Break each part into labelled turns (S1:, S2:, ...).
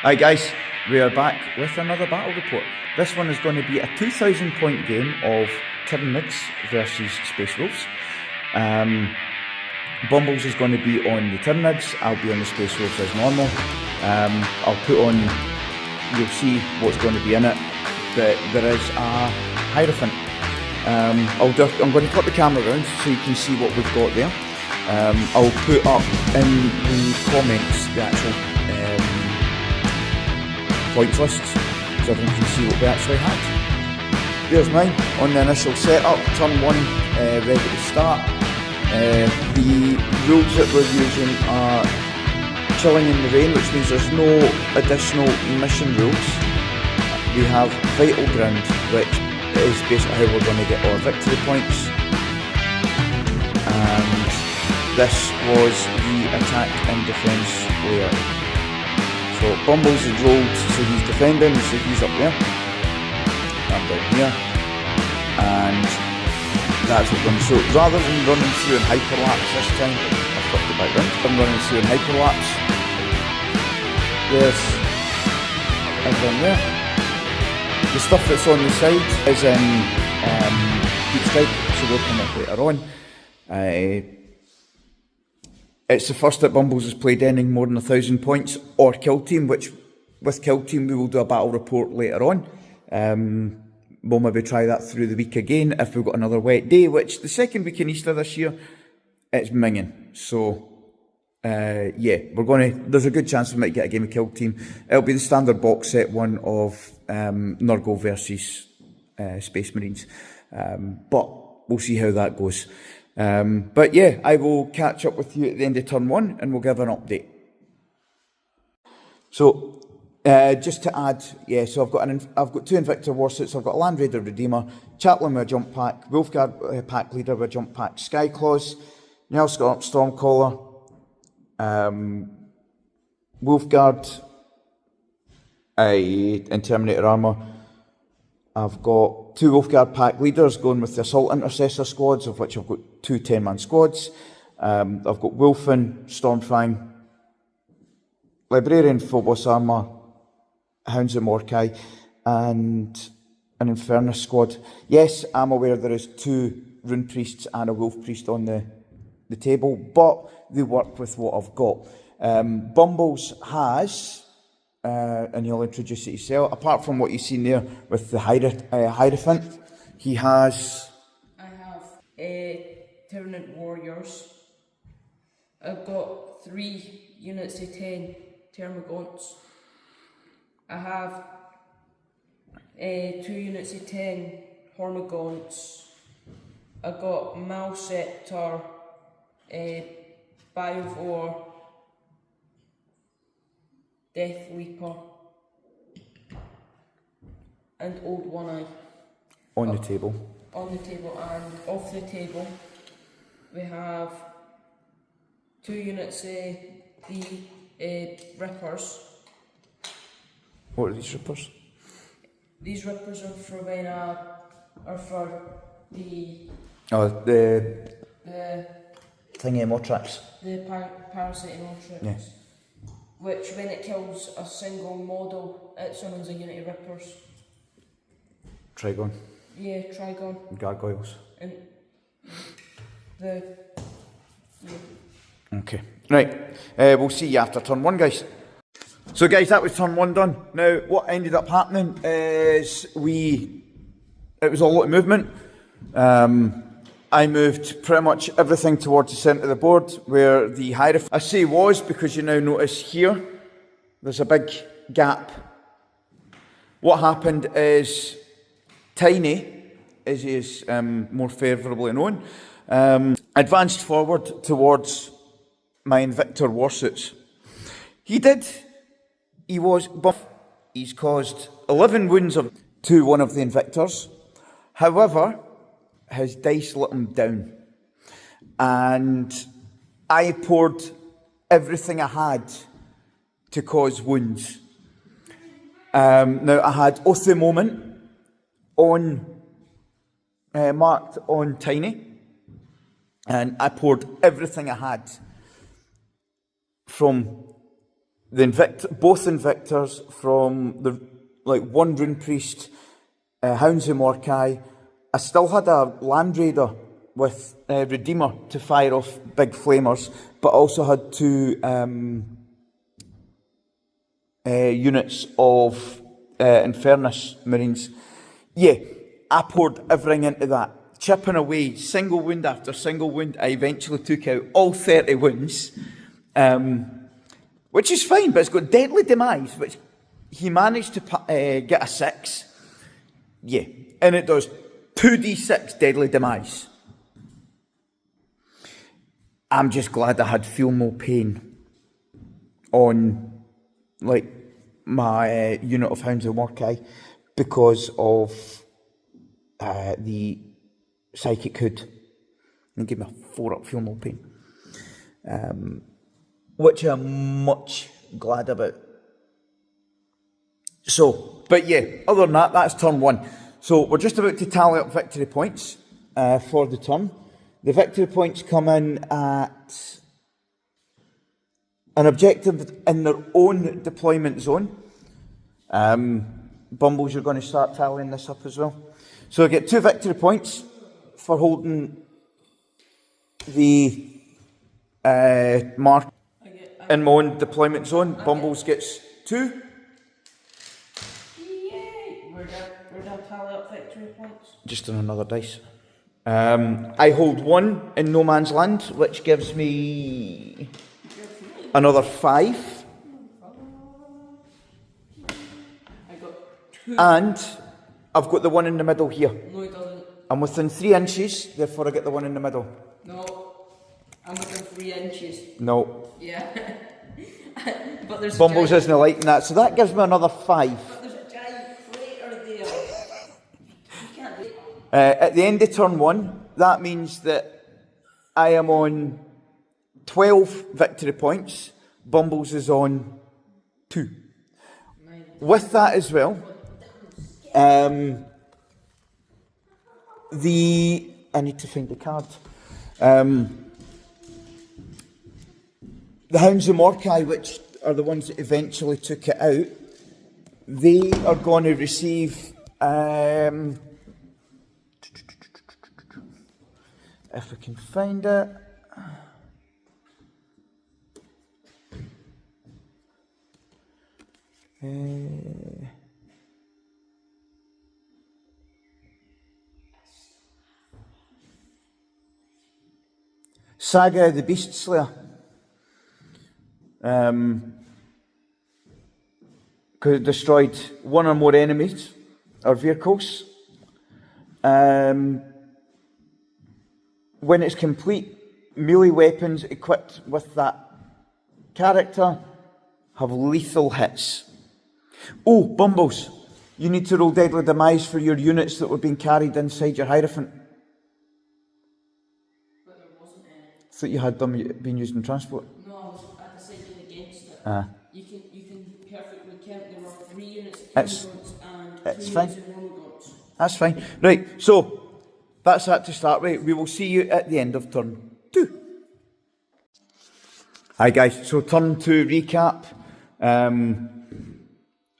S1: Hi guys, we are back with another battle report. This one is going to be a 2,000 point game of Tyranids versus Space Wolves. Bumbles is going to be on the Tyranids, I'll be on the Space Wolves as normal. I'll put on, you'll see what's going to be in it, but there is a Hierophant. I'm going to put the camera around so you can see what we've got there. I'll put up in the comments the actual points lists so everyone can see what we actually had. There's mine on the initial setup, turn 1 ready to start. The rules that we're using are chilling in the rain, which means there's no additional mission rules. We have vital ground, which is basically how we're going to get our victory points. And this was the attack and defence layer. So Bumbles is rolled, so he's defending, so he's up there. I'm down here. And that's what we're going to show. Rather than running through in hyperlapse this time, I've flipped it back round. I'm running through in hyperlapse. There's everything there. The stuff that's on the side is in Deep Strike, so we'll come up later on. It's the first that Bumbles has played anything more than 1,000 points or Kill Team, which with Kill Team we will do a battle report later on. We'll maybe try that through the week again if we've got another wet day, which the second week in Easter this year, it's minging. So, yeah, there's a good chance we might get a game of Kill Team. It'll be the standard box set one of Nurgle versus Space Marines. But we'll see how that goes. But yeah, I will catch up with you at the end of turn 1 and we'll give an update. So, just to add, yeah, so I've got 2 Invictor Warsuits. I've got a Land Raider Redeemer, Chaplain with a jump pack, Wolfguard pack leader with a jump pack, Skyclaws, Nelscorp Stormcaller, Wolfguard, and Terminator armour. I've got 2 Wolfguard pack leaders going with the Assault Intercessor squads, of which I've got 2 10-man squads. I've got Wolfen, Stormfang, Librarian Phobos armour, Hounds of Mordecai, and an Infernus squad. Yes, I'm aware there is 2 Rune Priests and a Wolf Priest on the table, but they work with what I've got. Bumbles has, and he'll introduce it himself, apart from what you've seen there with the Hierophant, he has...
S2: I have Tyranid Warriors. I've got 3 units of 10 Termagants. I have 2 units of 10 Hormagaunts. I've got Malceptor, Biovore, Death Leaper, and Old One Eye.
S1: On the table,
S2: And off the table we have 2 units of the Rippers.
S1: What are these Rippers?
S2: These Rippers are for when are for the...
S1: Oh, the thingy Motrax.
S2: The parasite Motrax.
S1: Yeah.
S2: Which, when it kills a single model, it summons a unit of Rippers.
S1: Trigon.
S2: Yeah, Trigon.
S1: And Gargoyles.
S2: And the... Yeah.
S1: Okay. Right. We'll see you after turn 1, guys. So, guys, that was turn 1 done. Now, what ended up happening is it was a lot of movement. I moved pretty much everything towards the centre of the board where the Hierophant, I say was because you now notice here, there's a big gap. What happened is Tiny, as he is more favourably known, advanced forward towards my Invictor Warsuits. He was buff. He's caused 11 wounds to one of the Invictors. However, his dice let him down. And I poured everything I had to cause wounds. Now, I had Oath the Moment marked on Tiny. And I poured everything I had from both Invictors from the one Rune Priest, Hounds of Mordecai. I still had a Land Raider with Redeemer to fire off big flamers, but also had 2 units of Infernus Marines. Yeah, I poured everything into that, chipping away, single wound after single wound. I eventually took out all 30 wounds, which is fine, but it's got Deadly Demise, which he managed to get a 6. Yeah, and it does 2d6 Deadly Demise. I'm just glad I had Feel No Pain on, my unit of Hounds of Mordecai because of the Psychic Hood. And give me a 4-up Feel No Pain. Which I'm much glad about. So, but yeah, other than that, that's turn 1. So we're just about to tally up victory points for the turn. The victory points come in at an objective in their own deployment zone. Bumbles, you're going to start tallying this up as well. So I get 2 victory points for holding the mark in my own deployment zone. Bumbles gets 2.
S2: Yay! We're done tally up victory points.
S1: Just on another dice. I hold 1 in No Man's Land, which gives me another 5.
S2: I got 2.
S1: And I've got the one in the middle here.
S2: No, it doesn't.
S1: I'm within 3 inches, therefore I get the one in the middle.
S2: No, I'm within 3 inches.
S1: No.
S2: Yeah. But there's
S1: Bumbles isn't liking that, so that gives me another 5.
S2: But there's a giant crater there. You can't do it.
S1: At the end of turn 1, that means that I am on 12 victory points. Bumbles is on 2. With that as well, I need to find the card. The Hounds of Mordecai, which are the ones that eventually took it out, they are going to receive, if I can find it, Saga of the Beast Slayer. Because it destroyed 1 or more enemies or vehicles. When it's complete, melee weapons equipped with that character have lethal hits. Oh, Bumbles, you need to roll Deadly Demise for your units that were being carried inside your Hierophant.
S2: But there wasn't any.
S1: Thought you had them being used in transport.
S2: No, I was at the side against it. You can perfectly count there were 3 units of Chemgods and 2 units
S1: fine.
S2: of Romogods.
S1: That's fine. Right, so that's that to start with. We will see you at the end of turn 2. Hi guys, so turn 2 recap.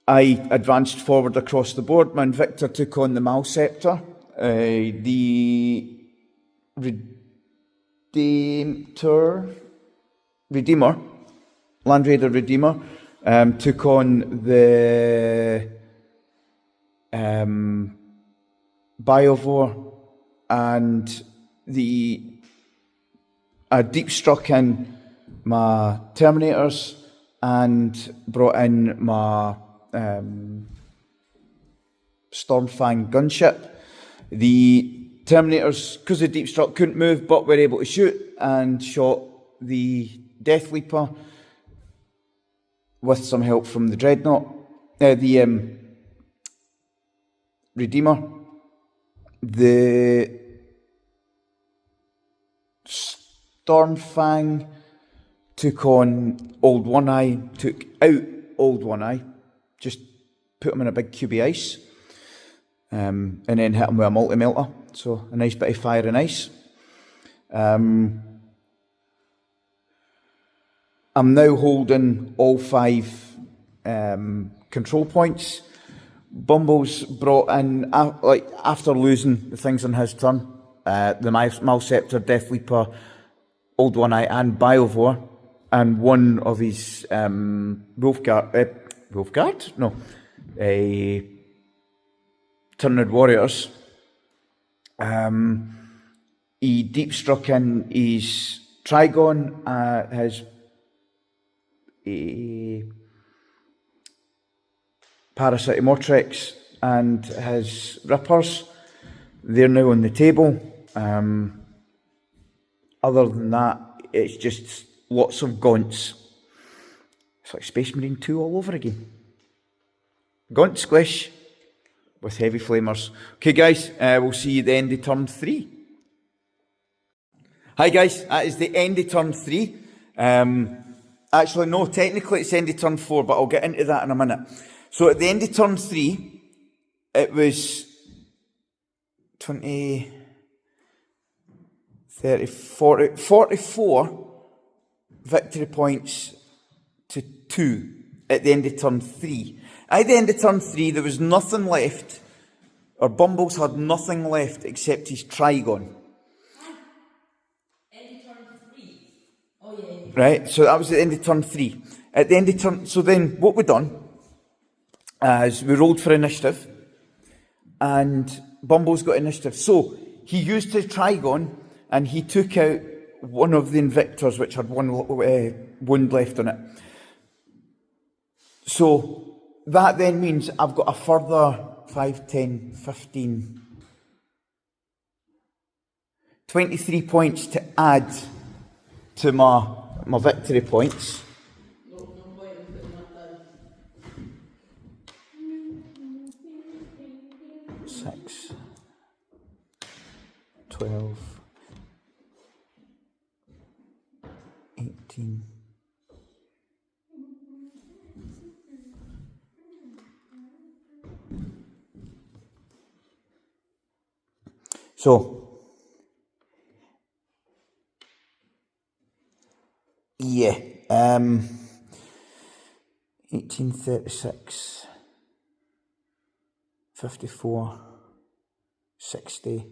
S1: I advanced forward across the board. My Invictor took on the Malscepter. The Redeemer, Land Raider Redeemer, took on the Biovore, and deep struck in my Terminators and brought in my Stormfang gunship. The Terminators, because of deep struck, couldn't move but were able to shoot and shot the Death Leaper with some help from the Dreadnought, the Redeemer. The Stormfang took on Old One Eye, took out Old One Eye, just put him in a big cube of ice, and then hit him with a multi-melter, so a nice bit of fire and ice. I'm now holding all 5 control points. Bumble's brought in, after losing the things on his turn, the Malceptor, Death Leaper, Old One-Eye and Biovore, and one of his Tyranid warriors. He deep struck in his Trigon, his Parasitomortrex and his Rippers. They're now on the table. Other than that, it's just lots of gaunts. It's like Space Marine 2 all over again. Gaunt squish with heavy flamers. Okay guys, we'll see you at the end of turn 3. Hi guys, that is the end of turn 3. Actually no, technically it's the end of turn 4, but I'll get into that in a minute. So at the end of turn 3, it was 20, 30, 40, 44 victory points to 2 at the end of turn 3. At the end of turn 3, there was nothing left, or Bumbles had nothing left except his Trigon.
S2: End of turn 3? Oh yeah.
S1: Right, so that was at the end of turn 3. At the end of turn, so then what we done is we rolled for initiative, and Bumbles got initiative. So he used his Trigon, and he took out one of the Invictors, which had one wound left on it. So that then means I've got a further 5, 10, 15, 23 points to add to my victory points.
S2: No point in putting that down.
S1: 6, 12, 18. So, yeah, 1836, 54, 60,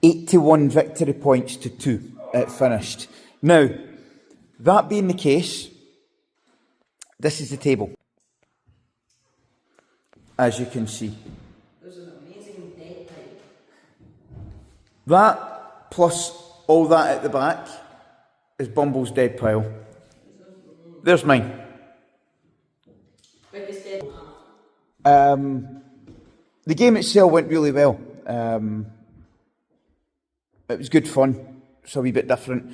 S1: 81 victory points to 2 it finished. Now, that being the case, this is the table, as you can see.
S2: There's an amazing dead pipe.
S1: That, plus all that at the back, is Bumble's dead pile. There's mine.
S2: Biggest dead.
S1: The game itself went really well. It was good fun. It's a wee bit different.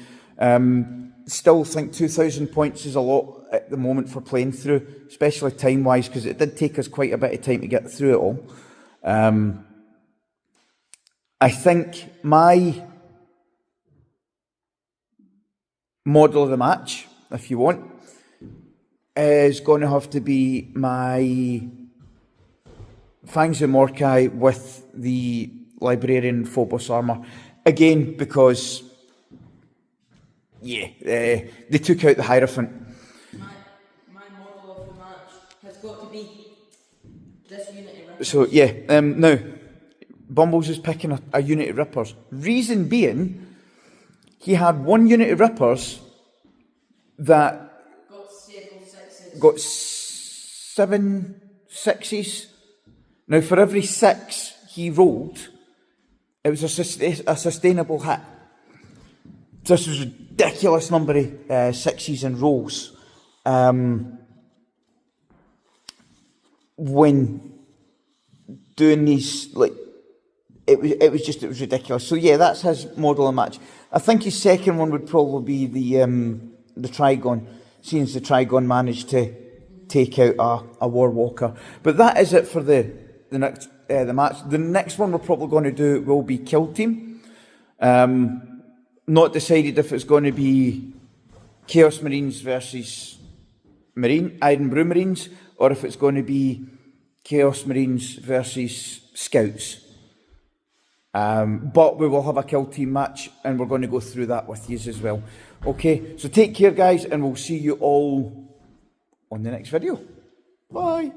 S1: Still think 2,000 points is a lot at the moment for playing through, especially time-wise, because it did take us quite a bit of time to get through it all. I think my model of the match, if you want, is going to have to be my Fangs of Morkai with the Librarian Phobos armour. Again, because, yeah, they took out the Hierophant.
S2: My model of the match has got to be this Unity Ripper.
S1: So, yeah, now, Bumbles is picking a Unity Rippers. Reason being, he had one Unity Rippers that
S2: Got several sixes.
S1: got 7 6s. Now, for every 6 he rolled, it was a sustainable hit. This was a ridiculous number of 6s in rolls. When doing these, like, it was ridiculous. So yeah, that's his model of match. I think his second one would probably be the Trigon, seeing as the Trigon managed to take out a Warwalker. But that is it for the next the match. The next one we're probably going to do will be Kill Team. Not decided if it's going to be Chaos Marines versus Iron Brew Marines, or if it's going to be Chaos Marines versus Scouts. But we will have a kill team match, and we're going to go through that with you as well. Okay, so take care, guys, and we'll see you all on the next video. Bye.